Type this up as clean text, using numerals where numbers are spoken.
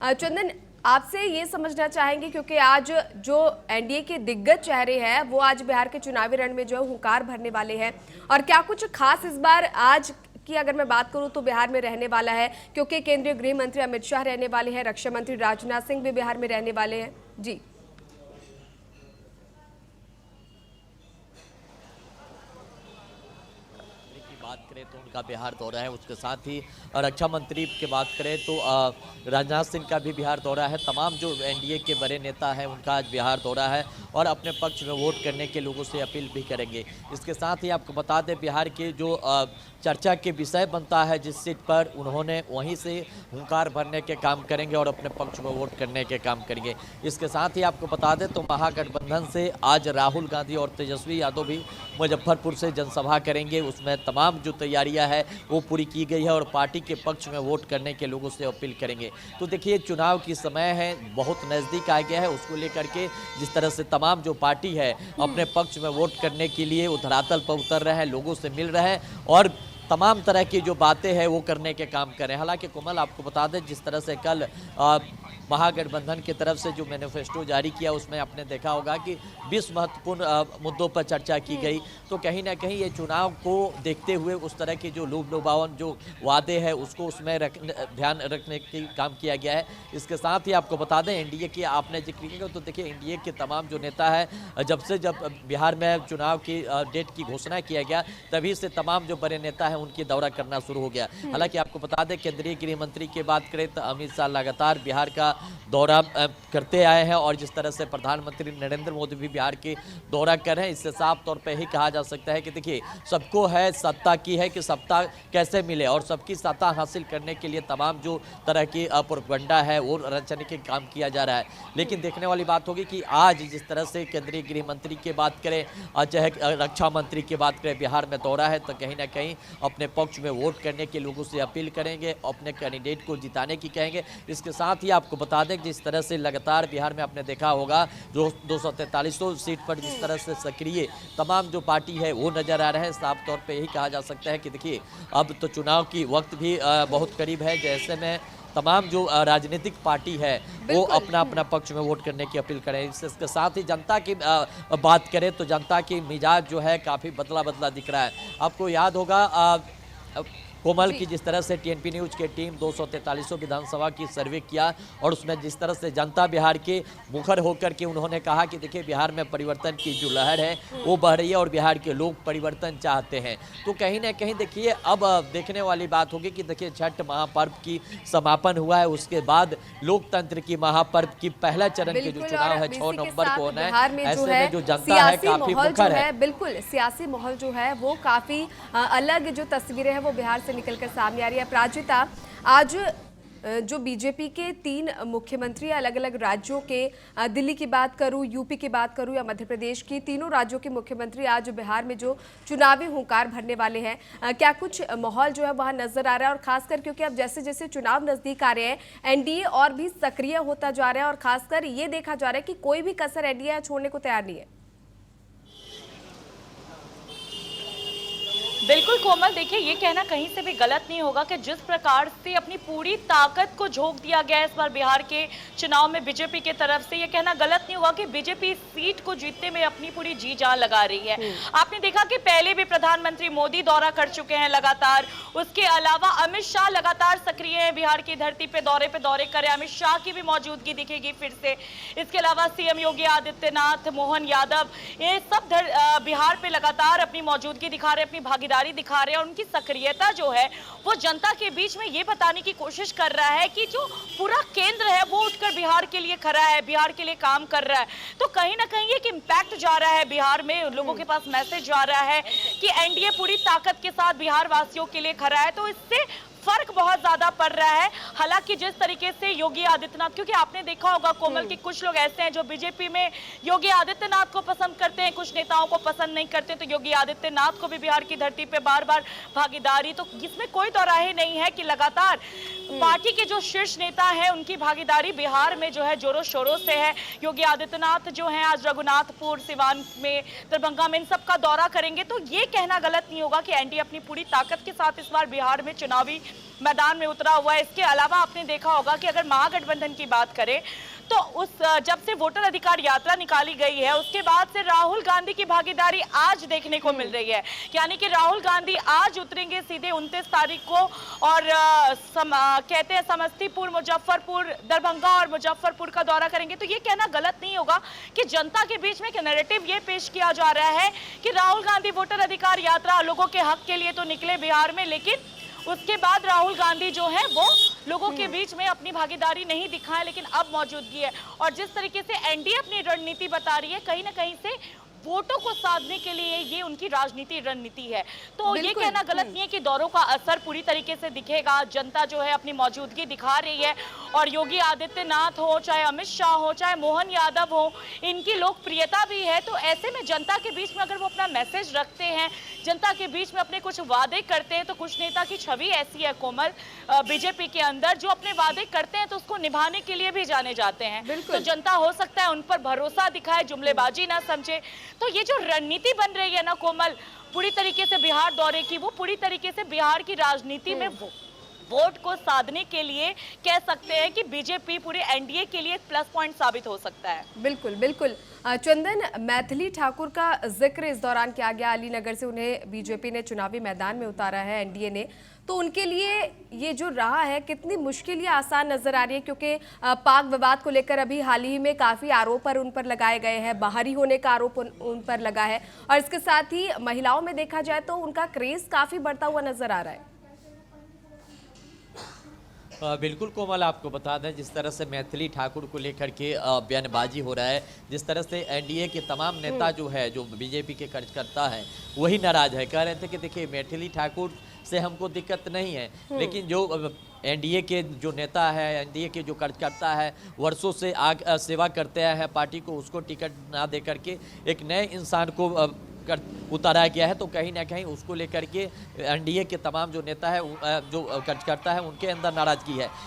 चंदन, आपसे ये समझना चाहेंगे क्योंकि आज जो एनडीए के दिग्गज चेहरे हैं वो आज बिहार के चुनावी रण में जो है हुंकार भरने वाले हैं। और क्या कुछ खास इस बार आज की अगर मैं बात करूं तो बिहार में रहने वाला है, क्योंकि केंद्रीय गृह मंत्री अमित शाह रहने वाले हैं, रक्षा मंत्री राजनाथ सिंह भी बिहार में रहने वाले हैं। जी बात करें तो उनका बिहार दौरा है, उसके साथ ही रक्षा मंत्री की बात करें तो राजनाथ सिंह का भी बिहार दौरा है। तमाम जो एनडीए के बड़े नेता हैं उनका आज बिहार दौरा है और अपने पक्ष में वोट करने के लोगों से अपील भी करेंगे। इसके साथ ही आपको बता दें बिहार के जो चर्चा के विषय बनता है जिस सीट पर उन्होंने वहीं से हुंकार भरने के काम करेंगे और अपने पक्ष में वोट करने के काम करेंगे। इसके साथ ही आपको बता दें तो महागठबंधन से आज राहुल गांधी और तेजस्वी यादव भी मुजफ्फरपुर से जनसभा करेंगे। उसमें तमाम जो तैयारियां है वो पूरी की गई है और पार्टी के पक्ष में वोट करने के लोगों से अपील करेंगे। तो देखिए चुनाव की समय है, बहुत नज़दीक आ गया है, उसको लेकर के जिस तरह से तमाम जो पार्टी है अपने पक्ष में वोट करने के लिए वो धरातल पर उतर रहे हैं, लोगों से मिल रहे हैं और तमाम तरह की जो बातें हैं वो करने के काम करें। हालांकि कोमल आपको बता दें जिस तरह से कल महागठबंधन की तरफ से जो मैनिफेस्टो जारी किया उसमें आपने देखा होगा कि 20 महत्वपूर्ण मुद्दों पर चर्चा की गई। तो कहीं ना कहीं ये चुनाव को देखते हुए उस तरह के जो लूप लुभावन जो वादे हैं उसको उसमें ध्यान रखने का काम किया गया है। इसके साथ ही आपको बता दें एनडीए की आपने जिक्र किया तो देखिए एनडीए के तमाम जो नेता है जब बिहार में चुनाव की डेट की घोषणा किया गया तभी से तमाम जो बड़े नेता हैं उनकी दौरा करना शुरू हो गया। हालांकि आपको बता दें केंद्रीय गृह मंत्री की बात करें तो अमित शाह लगातार बिहार का दौरा करते आए हैं और जिस तरह से प्रधानमंत्री नरेंद्र मोदी भी बिहार के दौरा कर रहे हैं इससे साफ तौर पे ही कहा जा सकता है कि देखिए सबको है सत्ता की है कि सत्ता कैसे मिले और सबकी सत्ता हासिल करने के लिए तमाम जो तरह की प्रोपगंडा है वो रचने के काम किया जा रहा है। लेकिन देखने वाली बात होगी कि आज जिस तरह से केंद्रीय गृह मंत्री की बात करें चाहे रक्षा मंत्री की बात करें बिहार में दौरा है तो कहीं ना कहीं अपने पक्ष में वोट करने के लोगों से अपील करेंगे, अपने कैंडिडेट को जिताने की कहेंगे। इसके साथ ही आपको बता दें जिस तरह से लगातार बिहार में आपने देखा होगा जो 243 सीट पर जिस तरह से सक्रिय तमाम जो पार्टी है वो नजर आ रहे हैं। साफ तौर पे यही कहा जा सकता है कि देखिए अब तो चुनाव की वक्त भी बहुत करीब है, जैसे में तमाम जो राजनीतिक पार्टी है वो अपना अपना पक्ष में वोट करने की अपील करें। इसके साथ ही जनता की बात करें तो जनता की मिजाज जो है काफ़ी बदला बदला दिख रहा है। आपको याद होगा कोमल की जिस तरह से टीएनपी न्यूज के टीम 243 विधानसभा की सर्वे किया और उसमें जिस तरह से जनता बिहार के मुखर होकर के उन्होंने कहा कि देखिए बिहार में परिवर्तन की जो लहर है वो बह रही है और बिहार के लोग परिवर्तन चाहते हैं। तो कहीं ना कहीं देखिए अब देखने वाली बात होगी कि देखिए छठ महापर्व की समापन हुआ है, उसके बाद लोकतंत्र की महापर्व की पहला चरण के जो चुनाव है 6 नवंबर को होना है। ऐसे में जो जनता है काफी मुखर है। बिल्कुल सियासी माहौल जो है वो काफी अलग जो तस्वीरें हैं वो बिहार निकलकर सामने आ रही है। प्राचिता, आज जो बीजेपी के 3 मुख्यमंत्री अलग अलग राज्यों के, दिल्ली की बात करूं, यूपी की बात करूं या मध्य प्रदेश की, तीनों राज्यों के मुख्यमंत्री आज बिहार में जो चुनावी हुंकार भरने वाले हैं, क्या कुछ माहौल जो है वहां नजर आ रहा है? और खासकर क्योंकि अब जैसे जैसे चुनाव नजदीक आ रहे हैं एनडीए और भी सक्रिय होता जा रहा है और खासकर ये देखा जा रहा है कि कोई भी कसर एनडीए छोड़ने को तैयार नहीं है। बिल्कुल कोमल, देखिए ये कहना कहीं से भी गलत नहीं होगा कि जिस प्रकार से अपनी पूरी ताकत को झोंक दिया गया इस बार बिहार के चुनाव में बीजेपी के तरफ से, ये कहना गलत नहीं होगा कि बीजेपी सीट को जीतने में अपनी पूरी जी जान लगा रही है। आपने देखा कि पहले भी प्रधानमंत्री मोदी दौरा कर चुके हैं लगातार, उसके अलावा अमित शाह लगातार सक्रिय है बिहार की धरती पे दौरे कर रहे हैं। अमित शाह की भी मौजूदगी दिखेगी फिर से। इसके अलावा सीएम योगी आदित्यनाथ, मोहन यादव, ये सब बिहार पे लगातार अपनी मौजूदगी दिखा रहे हैं, अपनी भागीदारी दिखा रहे हैं और उनकी सक्रियता जो है वो जनता के बीच में ये बताने की कोशिश कर रहा है कि जो पूरा केंद्र है वो उठकर बिहार के लिए खड़ा है, बिहार के लिए काम कर रहा है। तो कहीं ना कहीं एक इम्पैक्ट जा रहा है बिहार में, लोगों के पास मैसेज जा रहा है कि एनडीए पूरी ताकत के साथ बिहार वासियों के लिए खड़ा है। तो इससे फर्क बहुत ज्यादा पड़ रहा है। हालांकि जिस तरीके से योगी आदित्यनाथ, क्योंकि आपने देखा होगा कोमल कि कुछ लोग ऐसे हैं जो बीजेपी में योगी आदित्यनाथ को पसंद करते हैं, कुछ नेताओं को पसंद नहीं करते। तो योगी आदित्यनाथ को भी बिहार की धरती पे बार बार भागीदारी, तो इसमें कोई दोराहे नहीं है कि लगातार पार्टी के जो शीर्ष नेता हैं उनकी भागीदारी बिहार में जो है जोरों शोरों से है। योगी आदित्यनाथ जो है आज रघुनाथपुर, सिवान में, दरभंगा में इन सब का दौरा करेंगे। तो ये कहना गलत नहीं होगा कि एनडीए अपनी पूरी ताकत के साथ इस बार बिहार में चुनावी मैदान में उतरा हुआ है। इसके अलावा आपने देखा होगा कि अगर महागठबंधन की बात करें तो जब से वोटर अधिकार यात्रा निकाली गई है उसके बाद से राहुल गांधी की भागीदारी आज देखने को मिल रही है। यानी कि राहुल गांधी आज उतरेंगे सीधे 29 तारीख को और कहते हैं समस्तीपुर, मुजफ्फरपुर, दरभंगा और मुजफ्फरपुर का दौरा करेंगे। तो ये कहना गलत नहीं होगा कि जनता के बीच में एक नैरेटिव ये पेश किया जा रहा है कि राहुल गांधी वोटर अधिकार यात्रा लोगों के हक के लिए तो निकले बिहार में, लेकिन उसके बाद राहुल गांधी जो है वो लोगों के बीच में अपनी भागीदारी नहीं दिखाए, लेकिन अब मौजूदगी है। और जिस तरीके से एनडीए अपनी रणनीति बता रही है, कहीं ना कहीं से वोटों को साधने के लिए ये उनकी राजनीति रणनीति है। तो ये कहना गलत नहीं है कि दौरों का असर पूरी तरीके से दिखेगा। जनता जो है अपनी मौजूदगी दिखा रही है और योगी आदित्यनाथ हो, चाहे अमित शाह हो, चाहे मोहन यादव हो, इनकी लोकप्रियता भी है। तो ऐसे में जनता के बीच में अगर वो अपना मैसेज रखते हैं, जनता के बीच में अपने कुछ वादे करते हैं, तो कुछ नेता की छवि ऐसी है कोमल बीजेपी के अंदर, जो अपने वादे करते हैं तो उसको निभाने के लिए भी जाने जाते हैं। तो जनता हो सकता है उन पर भरोसा दिखाए, जुमलेबाजी ना समझे। तो ये जो रणनीति बन रही है ना कोमल पूरी तरीके से बिहार दौरे की, वो पूरी तरीके से बिहार की राजनीति में वोट को साधने के लिए कह सकते हैं कि बीजेपी पूरे एनडीए के लिए प्लस पॉइंट साबित हो सकता है। बिल्कुल बिल्कुल। चंदन, मैथिली ठाकुर का जिक्र इस दौरान किया गया। अलीनगर से उन्हें बीजेपी ने चुनावी मैदान में उतारा है एनडीए ने, तो उनके लिए ये जो रहा है कितनी मुश्किल या आसान नजर आ रही है? क्योंकि पाक विवाद को लेकर अभी हाल ही में काफ़ी आरोप उन पर लगाए गए हैं, बाहरी होने का आरोप उन पर लगा है, और इसके साथ ही महिलाओं में देखा जाए तो उनका क्रेज काफ़ी बढ़ता हुआ नजर आ रहा है। बिल्कुल कोमल, आपको बता दें जिस तरह से मैथिली ठाकुर को लेकर के बयानबाजी हो रहा है, जिस तरह से एनडीए के तमाम नेता जो है, जो बीजेपी के कार्यकर्ता हैं, वही नाराज है। कह रहे थे कि देखिए मैथिली ठाकुर से हमको दिक्कत नहीं है, लेकिन जो एनडीए के जो नेता है, एनडीए के जो कार्यकर्ता है, वर्षों से सेवा करते हैं पार्टी को, उसको टिकट ना दे करके एक नए इंसान को उतारा गया है। तो कहीं ना कहीं उसको लेकर के एनडीए के तमाम जो नेता है, जो कार्यकर्ता है, उनके अंदर नाराजगी है।